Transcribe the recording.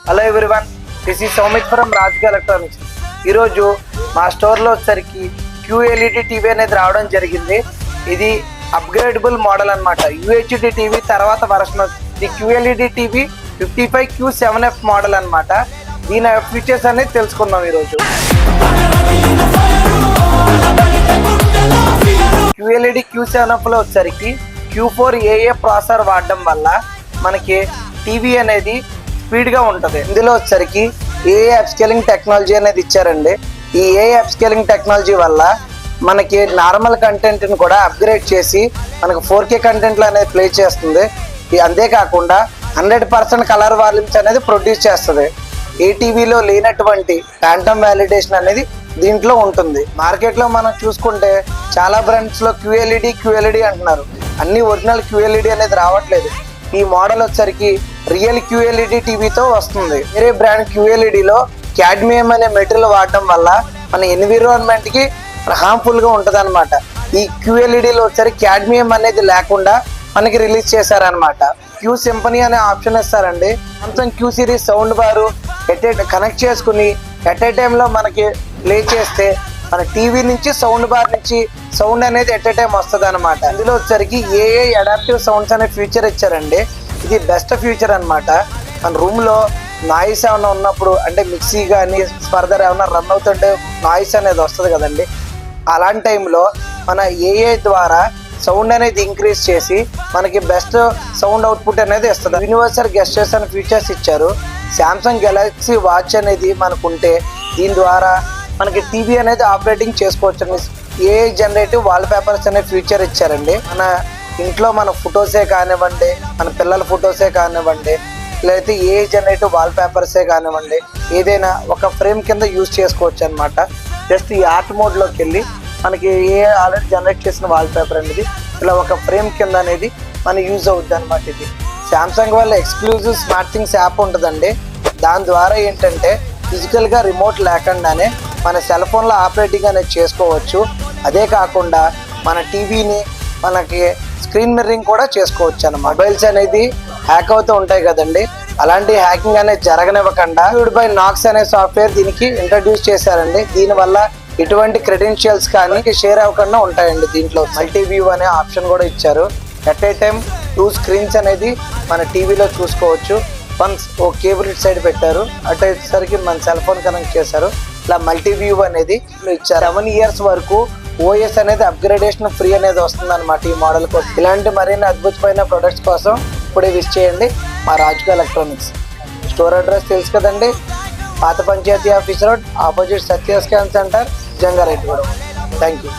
Hello everyone, this is Soumith from రాజుగా electronics. ఈరోజు మా స్టోర్లో వచ్చేసరికి QLED టీవీ అనేది రావడం జరిగింది. ఇది అప్గ్రేడబుల్ మోడల్ అనమాట. UHD టీవీ తర్వాత వర్షన్ ఇది QLED టీవీ 55Q7F మోడల్ అనమాట. దీని ఫీచర్స్ అనేది తెలుసుకుందాం ఈరోజు. QLED Q7F లో వచ్చేసరికి Q4 AA ప్రాసెసర్ వాడడం వల్ల మనకి టీవీ అనేది స్పీడ్గా ఉంటుంది. ఇందులో వచ్చేసరికి AA అప్స్కేలింగ్ టెక్నాలజీ అనేది ఇచ్చారండి. ఈ AA అప్స్కేలింగ్ టెక్నాలజీ వల్ల మనకి నార్మల్ కంటెంట్ని కూడా అప్గ్రేడ్ చేసి మనకు 4K కంటెంట్లు అనేది ప్లే చేస్తుంది. అంతేకాకుండా 100% కలర్ వాల్యూమ్స్ అనేది ప్రొడ్యూస్ చేస్తుంది. ఏ టీవీలో లేనటువంటి ఫ్యాంటమ్ వ్యాలిడేషన్ అనేది దీంట్లో ఉంటుంది. మార్కెట్లో మనం చూసుకుంటే చాలా బ్రాండ్స్లో QLED అంటున్నారు. అన్ని ఒరిజినల్ QLED అనేది రావట్లేదు. ఈ మోడల్ వచ్చేసరికి రియల్ QLED టీవీతో వస్తుంది. వేరే బ్రాండ్ QLEDలో క్యాడ్మియం అనే మెటీరియల్ వాడడం వల్ల మన ఎన్విరాన్మెంట్కి హార్మ్ఫుల్గా ఉంటుంది అనమాట. ఈ QLEDలో వచ్చేసరికి క్యాడ్మియం అనేది లేకుండా మనకి రిలీజ్ చేశారనమాట. Q సింఫనీ అనే ఆప్షన్ ఇస్తారండి. సామ్సంగ్ Q సిరీస్ సౌండ్ బారు కనెక్ట్ చేసుకుని ఎట్ ఏ టైంలో మనకి ప్లే చేస్తే మన టీవీ నుంచి సౌండ్ బార్ నుంచి సౌండ్ అనేది ఎట్ ఏ టైం వస్తుంది అనమాట. ఇందులో వచ్చేసరికి AI అడాప్టివ్ సౌండ్స్ అనే ఫీచర్ ఇచ్చారండి. ఇది బెస్ట్ ఫీచర్ అనమాట. మన రూమ్లో నాయిస్ ఏమైనా ఉన్నప్పుడు, అంటే మిక్సీ కానీ ఫర్దర్ ఏమైనా రన్ అవుతుంటే నాయిస్ అనేది వస్తుంది కదండి. అలాంటి టైంలో మన AI ద్వారా సౌండ్ అనేది ఇంక్రీజ్ చేసి మనకి బెస్ట్ సౌండ్ అవుట్పుట్ అనేది ఇస్తుంది. యూనివర్సల్ గెస్టర్స్ అనే ఫీచర్స్ ఇచ్చారు. శాంసంగ్ గెలాక్సీ వాచ్ అనేది మనకుంటే దీని ద్వారా మనకి టీవీ అనేది ఆపరేటింగ్ చేసుకోవచ్చు. AI జనరేటివ్ వాల్ పేపర్స్ అనే ఫీచర్ ఇచ్చారండి. మన ఇంట్లో మన ఫొటోసే కానివ్వండి, మన పిల్లల ఫొటోసే కానివ్వండి, లేకపోతే AI జనరేటివ్ వాల్ పేపర్సే కానివ్వండి, ఏదైనా ఒక ఫ్రేమ్ కింద యూజ్ చేసుకోవచ్చు అనమాట. జస్ట్ ఈ ఆర్ట్ మోడ్లోకి వెళ్ళి మనకి AI ఆల్రెడీ జనరేట్ చేసిన వాల్ పేపర్ అనేది ఇలా ఒక ఫ్రేమ్ కింద అనేది మనకి యూజ్ అవుద్ది అనమాట. ఇది శాంసంగ్ వాళ్ళ ఎక్స్క్లూజివ్ స్మార్ట్ థింగ్స్ యాప్ ఉంటుందండి. దాని ద్వారా ఏంటంటే ఫిజికల్గా రిమోట్ లేకుండానే మన సెల్ ఫోన్లో ఆపరేటింగ్ అనేది చేసుకోవచ్చు. అదే కాకుండా మన టీవీని మనకి స్క్రీన్ మిర్రింగ్ కూడా చేసుకోవచ్చు అన్నమాట. మొబైల్స్ అనేది హ్యాక్ అవుతూ ఉంటాయి కదండి. అలాంటి హ్యాకింగ్ అనేది జరగనివ్వకుండా బై నాక్స్ అనే సాఫ్ట్వేర్ దీనికి ఇంట్రడ్యూస్ చేశారండి. దీనివల్ల ఎటువంటి క్రెడెన్షియల్స్ కానీ షేర్ అవ్వకుండా ఉంటాయండి. దీంట్లో మల్టీ వ్యూ అనే ఆప్షన్ కూడా ఇచ్చారు. ఎట్ ఏ టైం 2 స్క్రీన్స్ అనేది మన టీవీలో చూసుకోవచ్చు. వన్స్ ఓ కేబుల్ సైడ్ పెట్టారు, అటు వచ్చేసరికి మన సెల్ ఫోన్ కనెక్ట్ చేశారు. ఇలా మల్టీ వ్యూ అనేది ఇచ్చారు. 7 years వరకు OS అనేది అప్గ్రేడేషన్ ఫ్రీ అనేది వస్తుంది అనమాట ఈ మోడల్ కోసం. ఇలాంటి మరిన్ని అద్భుతమైన ప్రొడక్ట్స్ కోసం ఇప్పుడే విజిట్ చేయండి మా రాజుగా ఎలక్ట్రానిక్స్. స్టోర్ అడ్రస్ తెలుసు కదండి, పాత పంచాయతీ office road, opposite Satya scan centre, Jangareddygudem. Thank you.